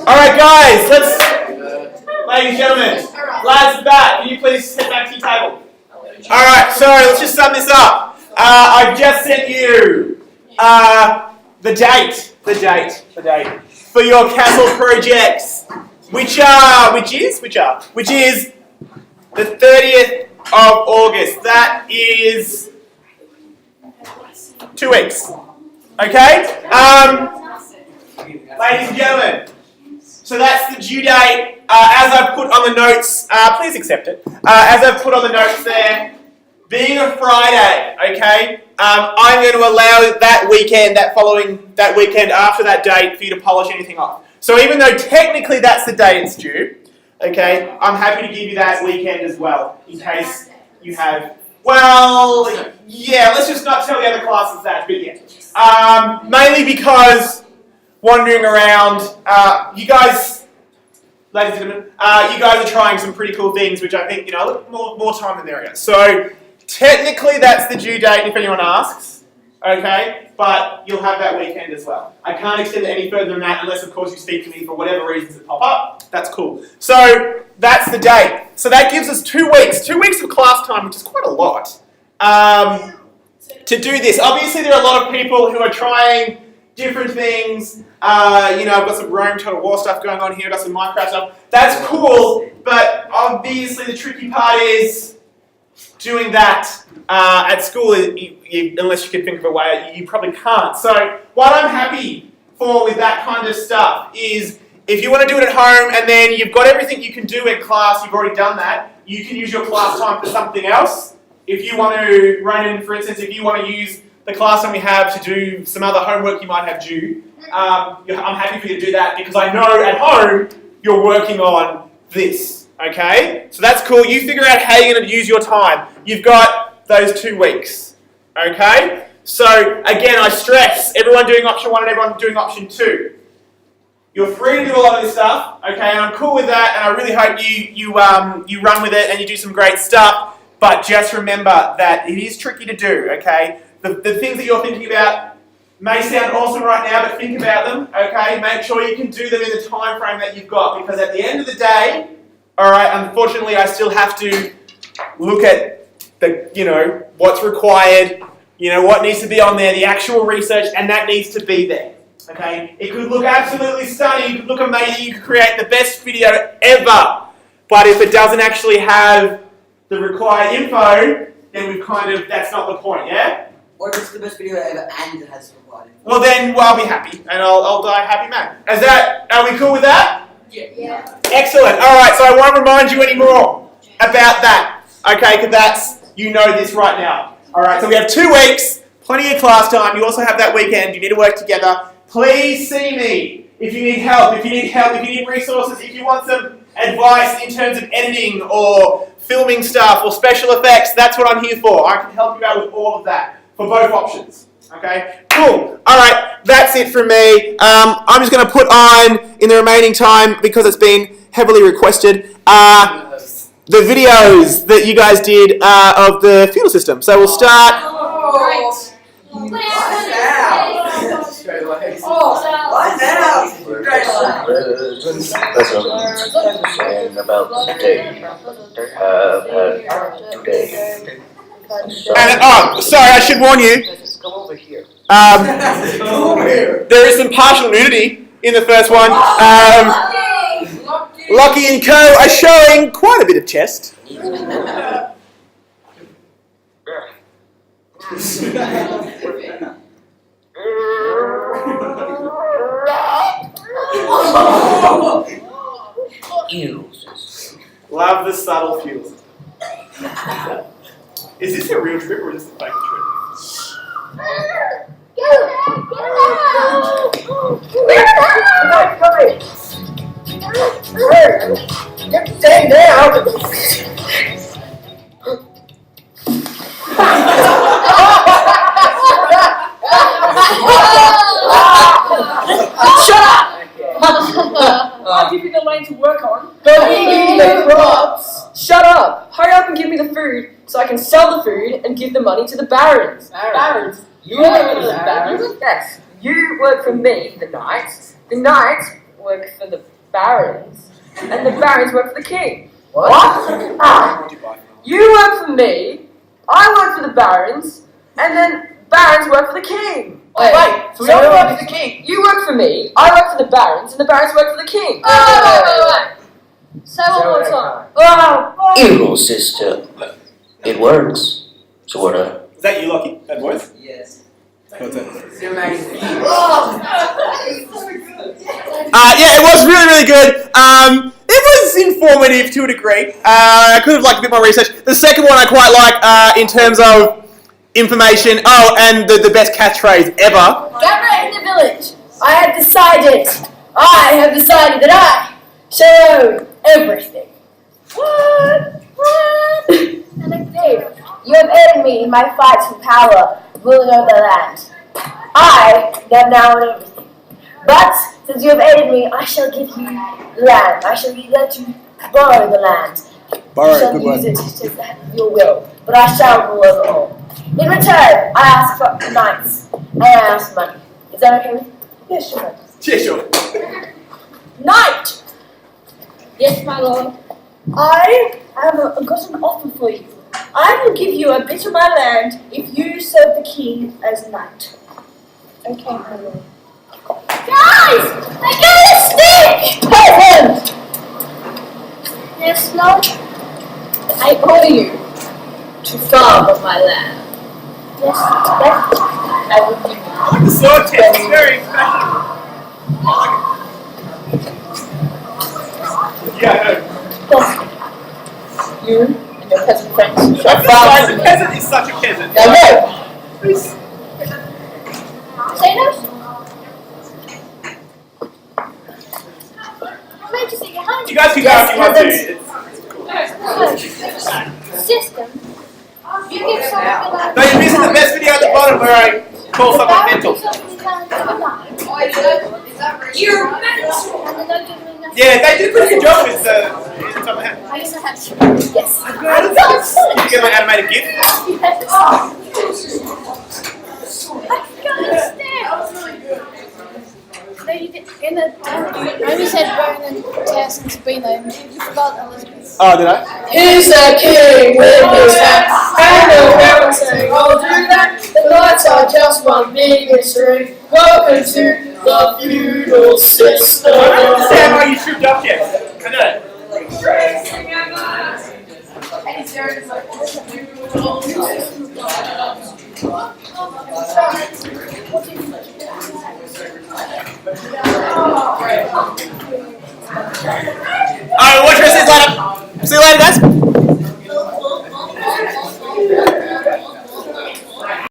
Alright guys, ladies and gentlemen, lads at the back, can you please head back to your table? Alright, so let's just sum this up. I've just sent you the date for your castle projects, which is the 30th of August. That is 2 weeks. Okay? Ladies and gentlemen, so that's the due date. As I've put on the notes, please accept it. As I've put on the notes there, being a Friday, okay, I'm going to allow that weekend after that date for you to polish anything off. So even though technically that's the day it's due, okay, I'm happy to give you that weekend as well, in case you have, well, yeah, let's just not tell the other classes that, but yeah. Mainly because wandering around, you guys, ladies and gentlemen, you guys are trying some pretty cool things, which I think, a little more time than there is. So technically that's the due date if anyone asks, okay, but you'll have that weekend as well. I can't extend it any further than that unless, of course, you speak to me for whatever reasons that pop up. That's cool. So that's the date. So that gives us 2 weeks. 2 weeks of class time, which is quite a lot, to do this. Obviously, there are a lot of people who are trying different things. I've got some Rome Total War stuff going on here. I've got some Minecraft stuff. That's cool, but obviously the tricky part is doing that at school. Unless you can think of a way, you probably can't. So what I'm happy for with that kind of stuff is if you want to do it at home and then you've got everything you can do in class, you've already done that, you can use your class time for something else. If you want to run in, for instance, if you want to use the class time we have to do some other homework you might have due, I'm happy for you to do that because I know at home you're working on this, okay? So that's cool. You figure out how you're going to use your time. You've got those 2 weeks, okay? So again, I stress everyone doing option 1 and everyone doing option 2. You're free to do a lot of this stuff, okay? And I'm cool with that, and I really hope you run with it and you do some great stuff. But just remember that it is tricky to do, okay? The things that you're thinking about may sound awesome right now, but think about them, okay? Make sure you can do them in the time frame that you've got, because at the end of the day, all right, unfortunately, I still have to look at the, what's required, what needs to be on there, the actual research, and that needs to be there, okay? It could look absolutely stunning, it could look amazing, you could create the best video ever, but if it doesn't actually have the required info, then that's not the point, yeah? What is the best video ever and it has required info? Well then, I'll be happy, and I'll die a happy man. Are we cool with that? Yeah. Excellent. Alright, so I won't remind you anymore about that, okay, because you know this right now. Alright, so we have 2 weeks, plenty of class time, you also have that weekend, you need to work together. Please see me if you need help, if you need resources, if you want some advice in terms of editing or filming stuff or special effects, that's what I'm here for. I can help you out with all of that for both options. Okay, cool. Alright, that's it from me. I'm just going to put on, in the remaining time, because it's been heavily requested, the videos that you guys did of the feudal system. So we'll start... sorry, I should warn you. There is some partial nudity in the first one. Lockie and Co are showing quite a bit of chest. Love the subtle feels. Is this a real trip or is this a fake trip? Stay down. Shut up! I'll give you the lane to work on. Don't give me the props. Shut up! Hurry up and give me the food so I can sell the food and give the money to the barons. Barons? You work for the barons? Yes. You work for me, the knights. The knights work for the barons, and the barons work for the king. What? Ah. You work for me, I work for the barons, and then barons work for the king. Wait, so we all work for the king? You work for me, I work for the barons, and the barons work for the king. Wait. Say one more time. Oh, Evil system. It works. Sorta. Is that you, Lockie? That voice? Yes. What's that? Yeah, it was really, really good. It was informative to a degree. I could have liked a bit more research. The second one I quite like in terms of information. Oh, and the best catchphrase ever. Gather in the village. I have decided that I shall own everything. What? Dave, you have aided me in my fight for power, ruling over the land. I am now own everything. But since you have aided me, I shall give you land. I shall let you borrow the land. You shall use it to your will, but I shall rule over all. In return, I ask for knights and I ask money. Is that okay with you? Yes, sure. Yeah, sure. Knight! Yes, my lord. I have got an offer for you. I will give you a bit of my land if you serve the king as knight. Okay, my lord. Guys! I got a stick! Peasant! Yes, lord. I order you to farm on my land. Yes, I will give you. I like the sword test. It's very fashionable. Yeah, you and your peasant friends no. shall I feel farm like for the me. peasant is such a peasant. Now go! Say no. Majesty, how You guys can go if you want to. system? You give someone the land. No, you're missing the best video at the bottom where I call someone mental. You're mental. And then don't give me nothing. Yeah, they did a pretty good job with the top of the hat. I guess I have to. yes. How does that? You get my animated GIF? Yes. Oh. I got a stick. No, you did. In the I only said Ronan, Tess, and Sabino. You forgot Elizabeth. Oh, did I? He's a king with his hat, and the barons say, I'll do that. The knights are just one big mystery. Welcome to the feudal system. I don't understand why you tripped up yet. I know.